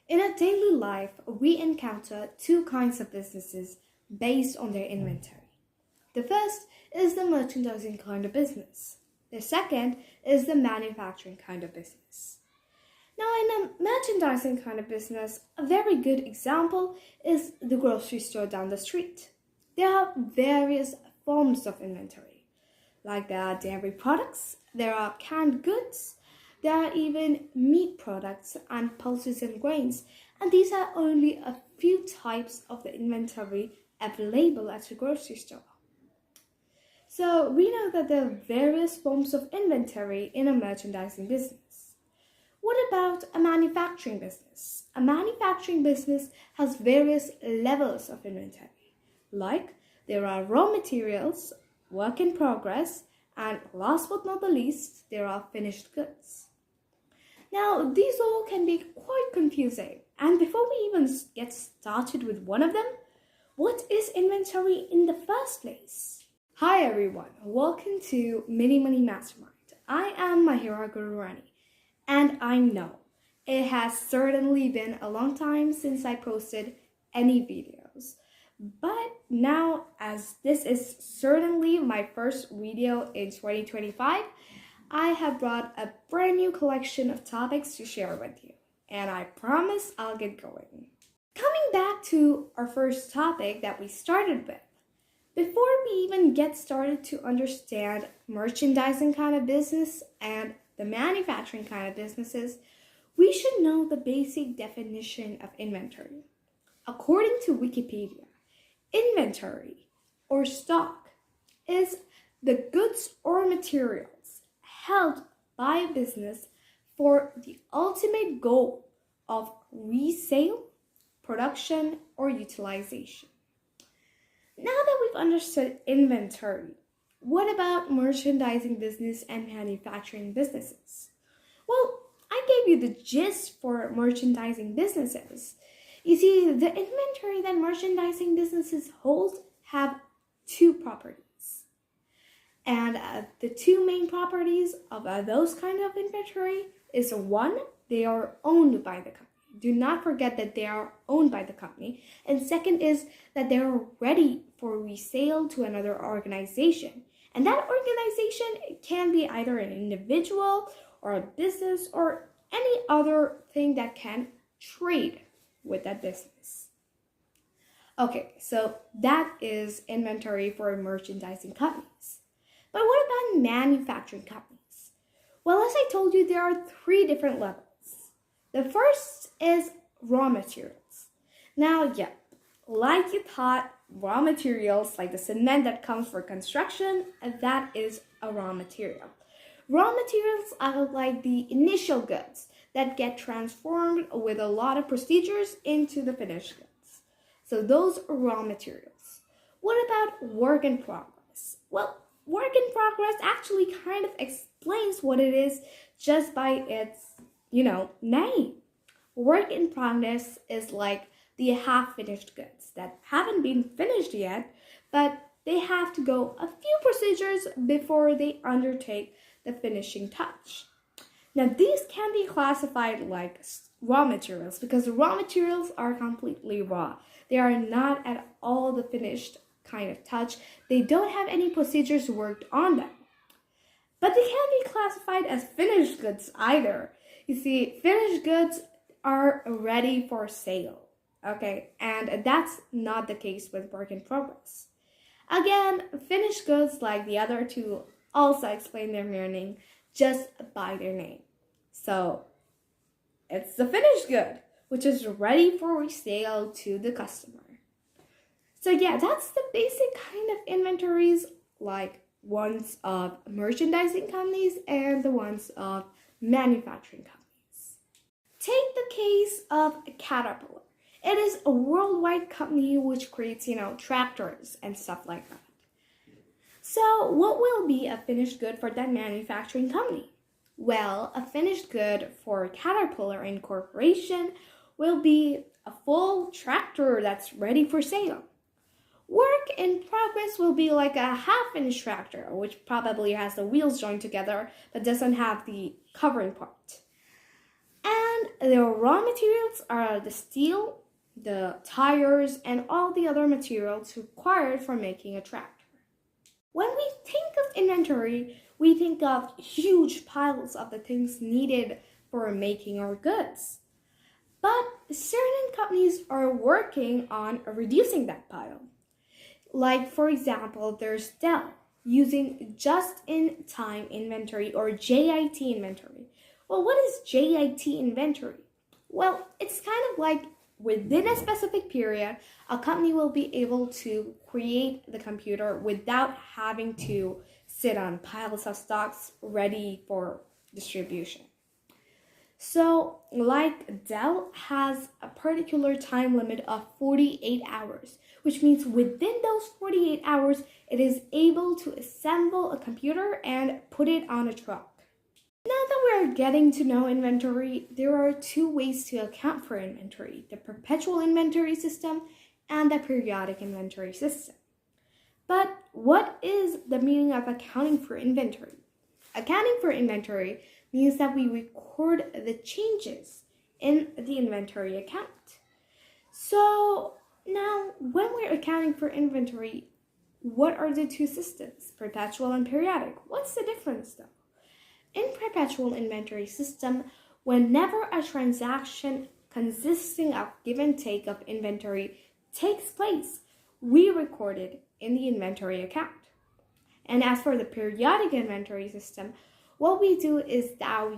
In our daily life, we encounter two kinds of businesses based on their inventory. The first is the merchandising kind of business. The second is the manufacturing kind of business. Now, in a merchandising kind of business, a very good example is the grocery store down the street. There are various forms of inventory, like there are dairy products, there are canned goods, there are even meat products and pulses and grains, and these are only a few types of the inventory available at the grocery store. So we know that there are various forms of inventory in a merchandising business. What about a manufacturing business? A manufacturing business has various levels of inventory, like there are raw materials, work in progress, and last but not the least, there are finished goods. Now, these all can be quite confusing. And before we even get started with one of them, what is inventory in the first place? Hi everyone, welcome to Mini Money Mastermind. I am Mahira Gururani, and I know it has certainly been a long time since I posted any videos. But now, as this is certainly my first video in 2025, I have brought a brand new collection of topics to share with you, and I promise I'll get going. Coming back to our first topic that we started with, before we even get started to understand merchandising kind of business and the manufacturing kind of businesses, we should know the basic definition of inventory. According to Wikipedia, inventory or stock is the goods or materials held by a business for the ultimate goal of resale, production, or utilization. Now that we've understood inventory, what about merchandising business and manufacturing businesses? Well, I gave you the gist for merchandising businesses. You see, the inventory that merchandising businesses hold have two properties. And the two main properties of those kind of inventory is one, they are owned by the company. Do not forget that they are owned by the company. And second is that they are ready for resale to another organization. And that organization can be either an individual or a business or any other thing that can trade with that business. Okay, so that is inventory for merchandising companies. But what about manufacturing companies? Well, as I told you, there are three different levels. The first is raw materials. Now, yeah, like you thought, raw materials like the cement that comes for construction, that is a raw material. Raw materials are like the initial goods that get transformed with a lot of procedures into the finished goods. So those are raw materials. What about work in progress? Well, work in progress actually kind of explains what it is just by its, name. Work in progress is like the half-finished goods that haven't been finished yet, but they have to go a few procedures before they undertake the finishing touch. Now, these can be classified like raw materials because raw materials are completely raw. They are not at all the finished kind of touch. They don't have any procedures worked on them. But they can't be classified as finished goods either. You see, finished goods are ready for sale. Okay, and that's not the case with work in progress. Again, finished goods, like the other two, also explain their meaning just by their name. So, it's the finished good, which is ready for resale to the customer. So yeah, that's the basic kind of inventories, like ones of merchandising companies and the ones of manufacturing companies. Take the case of Caterpillar. It is a worldwide company which creates, tractors and stuff like that. So what will be a finished good for that manufacturing company? Well, a finished good for Caterpillar Incorporation will be a full tractor that's ready for sale. Work in progress will be like a half-finished tractor, which probably has the wheels joined together but doesn't have the covering part. And And the raw materials are the steel, the tires, and all the other materials required for making a tractor. When we think of inventory, we think of huge piles of the things needed for making our goods. But certain companies are working on reducing that pile. Like, for example, there's Dell using just-in-time inventory or JIT inventory. Well, what is JIT inventory? Well, it's kind of like within a specific period, a company will be able to create the computer without having to sit on piles of stocks ready for distribution. So, like Dell has a particular time limit of 48 hours, which means within those 48 hours, it is able to assemble a computer and put it on a truck. Now that we're getting to know inventory, there are two ways to account for inventory: the perpetual inventory system and the periodic inventory system. But what is the meaning of accounting for inventory? Accounting for inventory means that we record the changes in the inventory account. So now, when we're accounting for inventory, what are the two systems, perpetual and periodic? What's the difference though? In perpetual inventory system, whenever a transaction consisting of give and take of inventory takes place, we record it in the inventory account. And as for the periodic inventory system, what we do is that,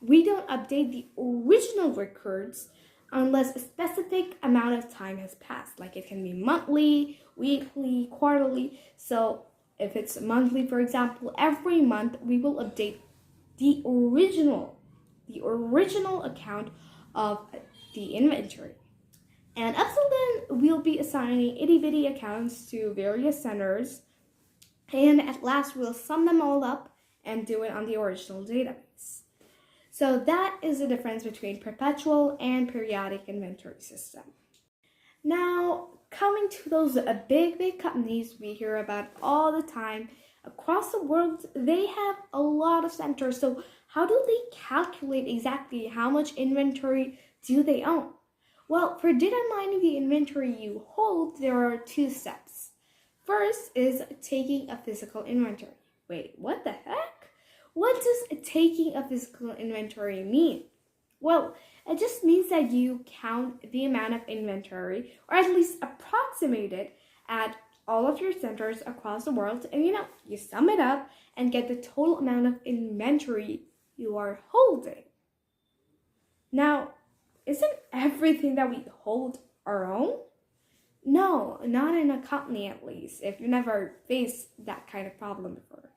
we don't update the original records unless a specific amount of time has passed. Like it can be monthly, weekly, quarterly. So if it's monthly, for example, every month we will update the original account of the inventory. And up till then, we'll be assigning itty-bitty accounts to various centers. And at last, we'll sum them all up and do it on the original database. So that is the difference between perpetual and periodic inventory system. Now, coming to those big companies we hear about all the time across the world, they have a lot of centers. So how do they calculate exactly how much inventory do they own? Well, for determining the inventory you hold, there are two steps. First is taking a physical inventory. Wait, what the heck? What does taking a physical inventory mean? Well, it just means that you count the amount of inventory, or at least approximate it, at all of your centers across the world, and you sum it up and get the total amount of inventory you are holding. Now, isn't everything that we hold our own? No, not in a company at least, if you never faced that kind of problem before.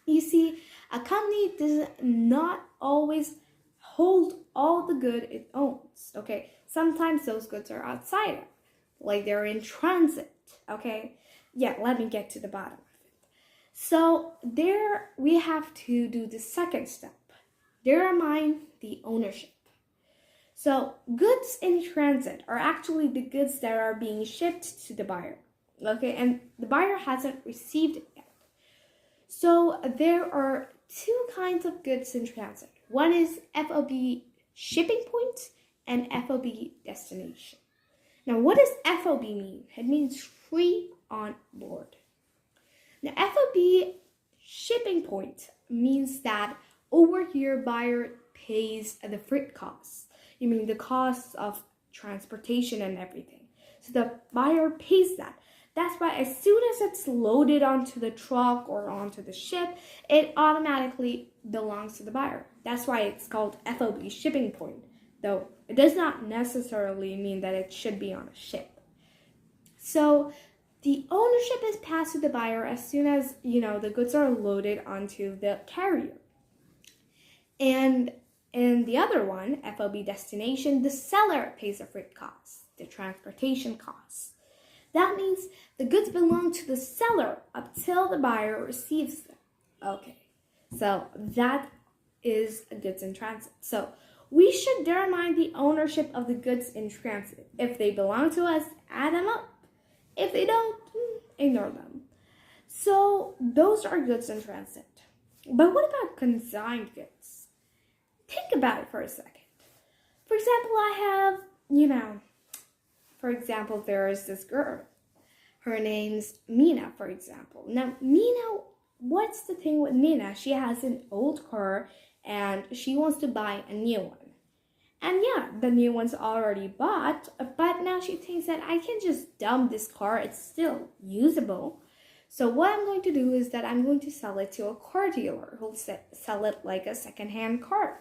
You see, a company does not always hold all the good it owns, okay? Sometimes those goods are outside, like they're in transit, okay? Yeah, let me get to the bottom of it. So there we have to do the second step. Determine the ownership. So goods in transit are actually the goods that are being shipped to the buyer, okay? And the buyer hasn't received it yet. So there are two kinds of goods in transit. One is FOB shipping point and FOB destination. Now, what does FOB mean? It means free on board. Now, FOB shipping point means that over here, buyer pays the freight costs. You mean the costs of transportation and everything. So the buyer pays that. That's why as soon as it's loaded onto the truck or onto the ship, it automatically belongs to the buyer. That's why it's called FOB shipping point, though it does not necessarily mean that it should be on a ship. So the ownership is passed to the buyer as soon as, the goods are loaded onto the carrier. And in the other one, FOB destination, the seller pays the freight costs, the transportation costs. That means the goods belong to the seller until the buyer receives them. Okay, so that is goods in transit. So we should determine the ownership of the goods in transit. If they belong to us, add them up. If they don't, ignore them. So those are goods in transit. But what about consigned goods? Think about it for a second. For example, for example, there is this girl. Her name's Mina, for example. Now, Mina, what's the thing with Mina? She has an old car and she wants to buy a new one. And yeah, the new one's already bought, but now she thinks that I can just dump this car. It's still usable. So what I'm going to do is that I'm going to sell it to a car dealer who'll sell it like a secondhand car.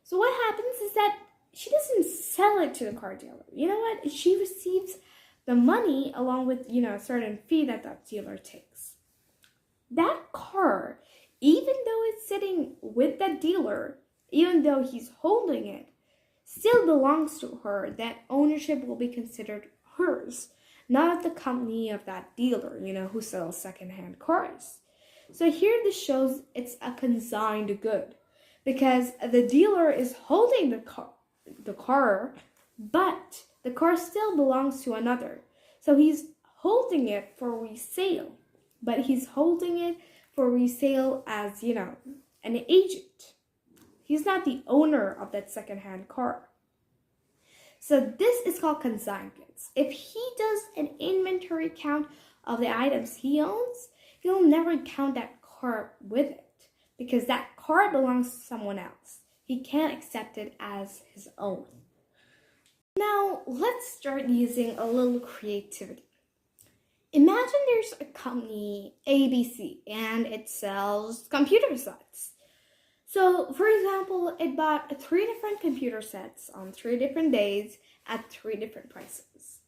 So what happens is that she doesn't sell it to the car dealer. You know what? She receives the money along with, a certain fee that dealer takes. That car, even though it's sitting with that dealer, even though he's holding it, still belongs to her. That ownership will be considered hers, not of the company of that dealer, who sells secondhand cars. So here this shows it's a consigned good because the dealer is holding the car, but the car still belongs to another. So he's holding it for resale, but he's holding it for resale as, an agent. He's not the owner of that secondhand car. So this is called consigned goods. If he does an inventory count of the items he owns, he'll never count that car with it because that car belongs to someone else. He can't accept it as his own. Now, let's start using a little creativity. Imagine there's a company, ABC, and it sells computer sets. So, for example, it bought 3 different computer sets on 3 different days at 3 different prices.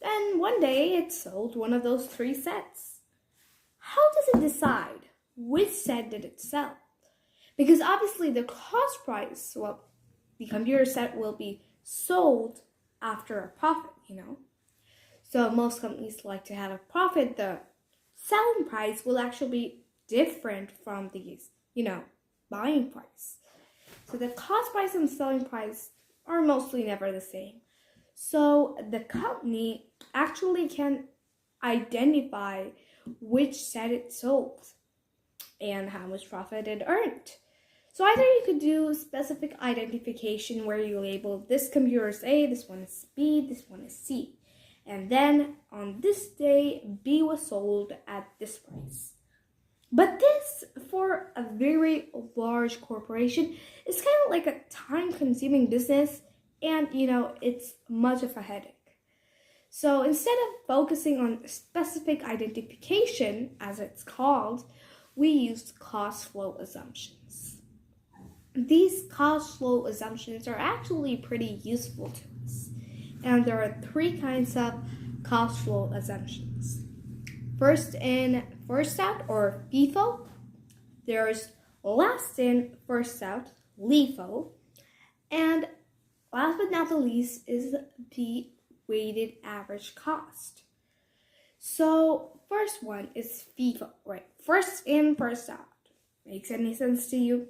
Then one day it sold one of those 3 sets. How does it decide which set did it sell? Because obviously the cost price, the computer set will be sold after a profit, So most companies like to have a profit. The selling price will actually be different from the, buying price. So the cost price and selling price are mostly never the same. So the company actually can identify which set it sold and how much profit it earned. So either you could do specific identification where you label this computer is A, this one is B, this one is C. And then on this day, B was sold at this price. But this, for a very large corporation, is kind of like a time-consuming business and, it's much of a headache. So instead of focusing on specific identification, as it's called, we used cost flow assumptions. These cost flow assumptions are actually pretty useful to us. And there are 3 kinds of cost flow assumptions. First in, first out, or FIFO. There's last in, first out, LIFO. And last but not the least is the weighted average cost. So first one is FIFO, right? First in, first out. Makes any sense to you?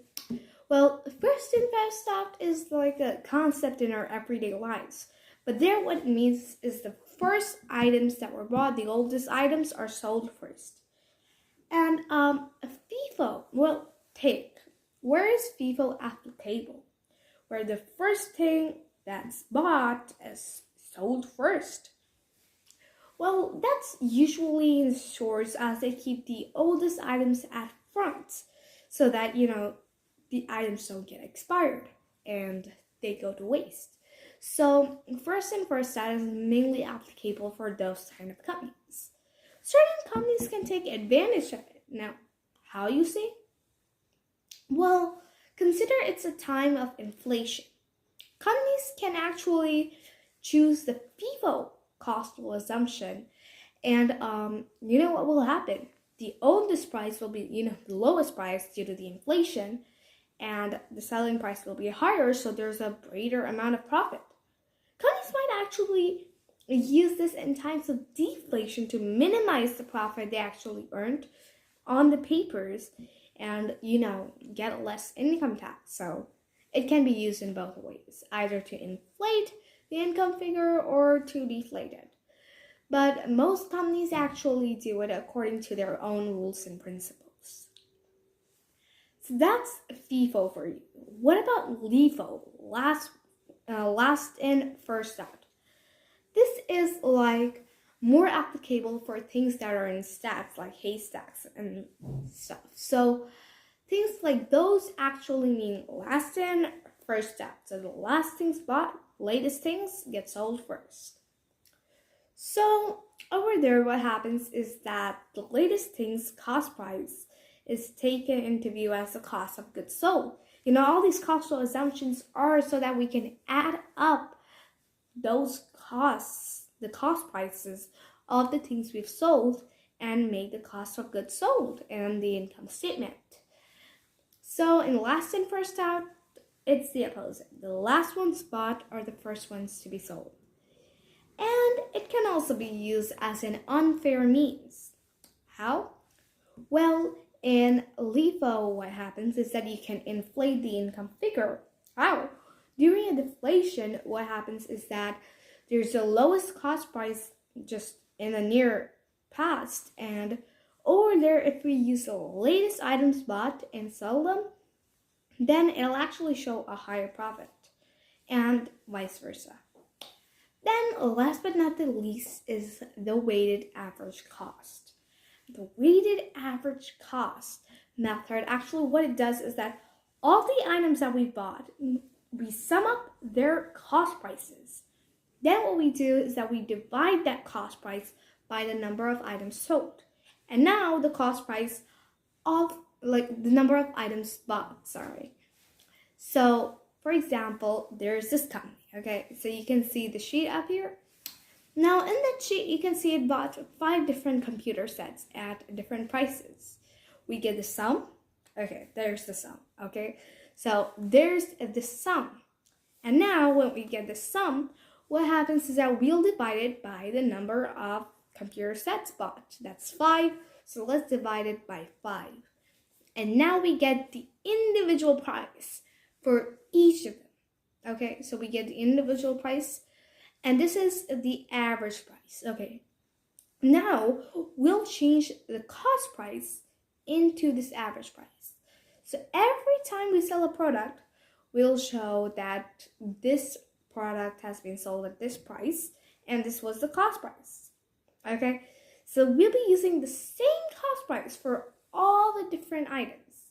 Well, first in, first out is like a concept in our everyday lives. But there what it means is the first items that were bought, the oldest items, are sold first. And FIFO, where is FIFO applicable? Where the first thing that's bought is sold first. Well, that's usually in stores as they keep the oldest items at front so that, the items don't get expired and they go to waste. So first in, first out is mainly applicable for those kind of companies. Certain companies can take advantage of it. Now, how you see? Well, consider it's a time of inflation. Companies can actually choose the FIFO cost flow assumption, and you know what will happen? The oldest price will be, the lowest price due to the inflation, and the selling price will be higher, so there's a greater amount of profit. Companies might actually use this in times of deflation to minimize the profit they actually earned on the papers and, get less income tax. So it can be used in both ways, either to inflate the income figure or to deflate it. But most companies actually do it according to their own rules and principles. So that's FIFO for you. What about LIFO? Last in, first out. This is like more applicable for things that are in stacks, like haystacks and stuff. So things like those actually mean last in, first out. So the last things bought, latest things get sold first. So over there, what happens is that the latest things cost price is taken into view as the cost of goods sold. All these costal assumptions are so that we can add up those costs, the cost prices of the things we've sold, and make the cost of goods sold and the income statement. So in last in, first out, it's the opposite. The last ones bought are the first ones to be sold. And it can also be used as an unfair means. How? Well, in LIFO, what happens is that you can inflate the income figure. How? During a deflation, what happens is that there's the lowest cost price just in the near past, and over there, if we use the latest items bought and sell them, then it'll actually show a higher profit, and vice versa. Then, last but not the least, is the weighted average cost. The weighted average cost method, actually what it does is that all the items that we bought, we sum up their cost prices. Then what we do is that we divide that cost price by the number of items sold. And now the cost price of, the number of items bought, So, for example, there's this company, okay? So you can see the sheet up here. Now, in that sheet, you can see it bought 5 different computer sets at different prices. We get the sum. Okay, there's the sum, okay? So there's the sum. And now when we get the sum, what happens is that we'll divide it by the number of computer sets bought. That's 5. So let's divide it by 5. And now we get the individual price for each of them. Okay, so we get the individual price. And this is the average price. Okay, now we'll change the cost price into this average price. So every time we sell a product, we'll show that this product has been sold at this price, and this was the cost price. Okay, so we'll be using the same cost price for all the different items.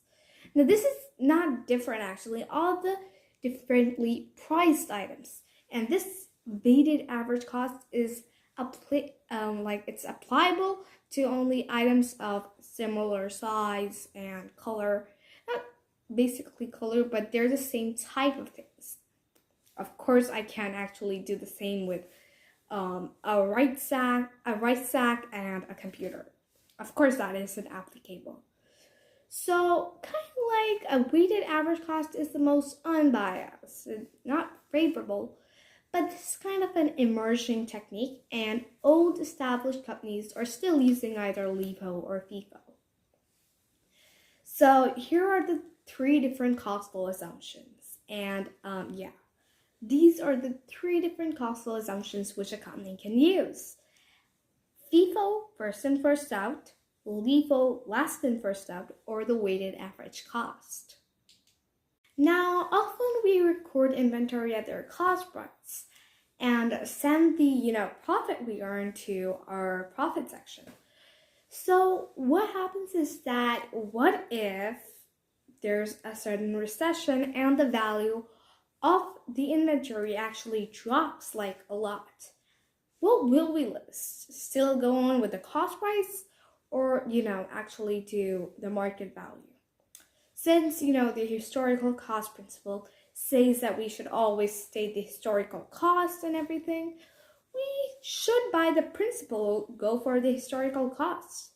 Now this is not different actually, all the differently priced items. And this weighted average cost is it's applicable to only items of similar size and color. Not basically color, but they're the same type of things. Of course, I can't actually do the same with a rice sack, and a computer. Of course, that isn't applicable. So, kind of like a weighted average cost is the most unbiased, not favorable, but this is kind of an emerging technique, and old established companies are still using either LIFO or FIFO. So here are the 3 different costal assumptions, and these are the 3 different costal assumptions which a company can use. FIFO, first in, first out, LIFO, last in, first out, or the weighted average cost. Now, often we record inventory at their cost price and send the profit we earn to our profit section. So what happens is that what if there's a certain recession and the value of the inventory actually drops like a lot? What will we list? Still go on with the cost price, or actually do the market value? Since, the historical cost principle says that we should always state the historical cost and everything, we should, by the principle, go for the historical cost.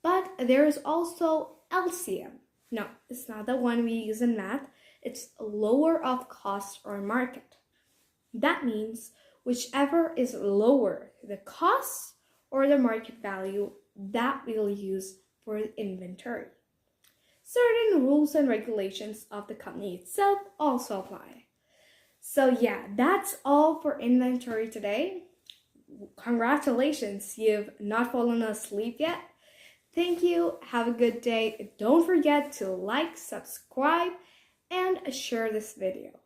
But there is also LCM. No, it's not the one we use in math. It's lower of cost or market. That means whichever is lower, the cost or the market value, that we'll use for inventory. Certain rules and regulations of the company itself also apply. So that's all for inventory today. Congratulations, you've not fallen asleep yet. Thank you. Have a good day. Don't forget to like, subscribe, and share this video.